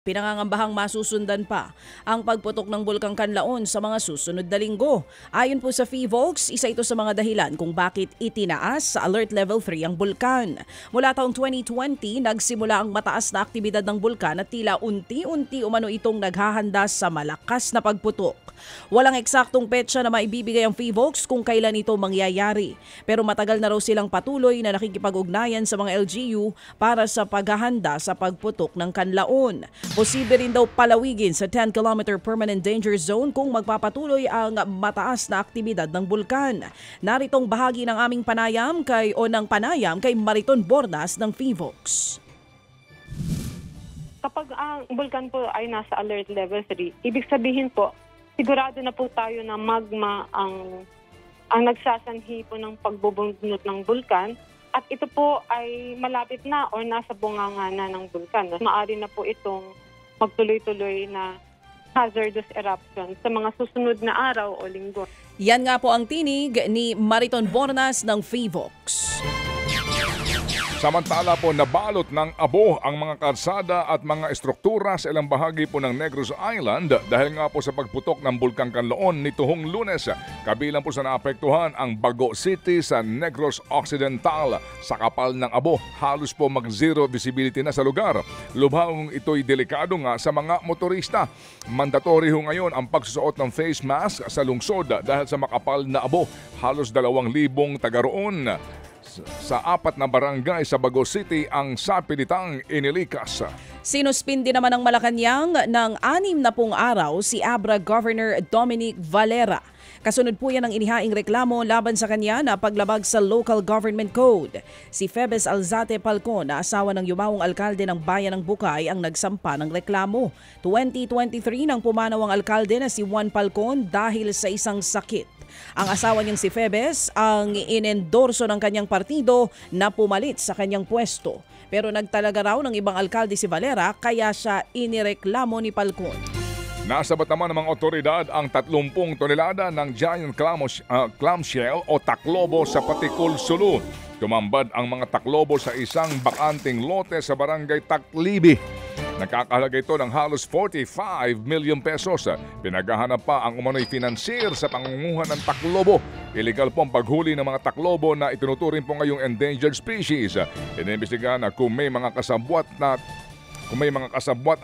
Pinangangambahang masusundan pa ang pagputok ng Bulkang Kanlaon sa mga susunod na linggo. Ayon po sa PHIVOLCS, isa ito sa mga dahilan kung bakit itinaas sa Alert Level 3 ang bulkan. Mula taong 2020, nagsimula ang mataas na aktibidad ng bulkan at tila unti-unti umano itong naghahanda sa malakas na pagputok. Walang eksaktong petsa na maibibigay ang PHIVOLCS kung kailan ito mangyayari. Pero matagal na raw silang patuloy na nakikipag-ugnayan sa mga LGU para sa paghahanda sa pagputok ng Kanlaon. Posible rin daw palawigin sa 10-kilometer permanent danger zone kung magpapatuloy ang mataas na aktibidad ng bulkan. Naritong bahagi ng aming panayam kay Mariton Bornas ng PHIVOLCS. Kapag ang bulkan po ay nasa alert level 3, ibig sabihin po, sigurado na po tayo na magma ang nagsasanhi po ng pagbubunot ng bulkan at ito po ay malapit na o nasa bunganga na ng bulkan. Maaari na po itong magtuloy-tuloy na hazardous eruption sa mga susunod na araw o linggo. Yan nga po ang tinig ni Mariton Bornas ng PHIVOLCS. Samantala po, nabalot ng abo ang mga kalsada at mga estruktura sa ilang bahagi po ng Negros Island dahil nga po sa pagputok ng Bulkang Kanlaon nitong Lunes. Kabilang po sa naapektuhan ang Bago City sa Negros Occidental. Sa kapal ng abo, halos po mag-zero visibility na sa lugar. Lubhang ito'y delikado nga sa mga motorista. Mandatory ho ngayon ang pagsusuot ng face mask sa lungsod dahil sa makapal na abo. Halos 2,000 taga roon. Sa 4 na barangay sa Bago City ang sapilitang inilikas. Sinuspindi naman ng Malacanang ng 6 na pong araw si Abra Governor Dominic Valera. Kasunod po yan ang inihaing reklamo laban sa kanya na paglabag sa Local Government Code. Si Febes Alzate Palcon na asawa ng yumawong alkalde ng Bayan ng Bukay ang nagsampa ng reklamo. 2023 nang pumanaw ang alkalde na si Juan Palcon dahil sa isang sakit. Ang asawa niyang si Febes ang inendorso ng kanyang partido na pumalit sa kanyang pwesto. Pero nagtalaga raw ng ibang alkalde si Valera kaya siya inireklamo ni Palcon. Nasabat naman ng mga otoridad ang 30 tonelada ng giant clamshell o taklobo sa Patikul, Sulu. Tumambad ang mga taklobo sa isang bakanting lote sa barangay Taklibi. Nakakahalaga ito ng halos 45 million pesos. Pinaghahanap pa ang umano'y financier sa pangunguha ng taklobo. Illegal po ang paghuli ng mga taklobo na itinuturing po ngayong endangered species. Inimbestigahan na kung may mga kasabwat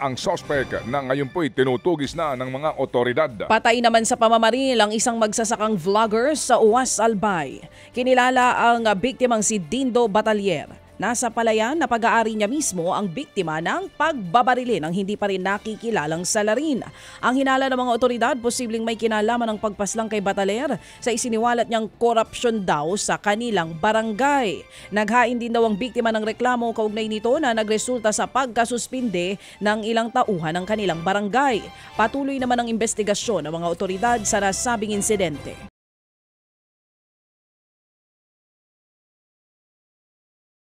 ang suspect na ngayon po'y tinutugis na ng mga otoridad. Patay naman sa pamamaril ang isang magsasakang vlogger sa Uwas Albay. Kinilala ang biktimang si Dindo Batalier. Nasa palayan na pag-aari niya mismo ang biktima ng pagbabarilin ng hindi pa rin nakikilalang salarin. Ang hinala ng mga otoridad, posibleng may kinalaman ng pagpaslang kay Bataler sa isiniwalat niyang korupsyon daw sa kanilang barangay. Naghain din daw ang biktima ng reklamo kaugnay nito na nagresulta sa pagkasuspinde ng ilang tauhan ng kanilang barangay. Patuloy naman ang investigasyon ng mga otoridad sa nasabing insidente.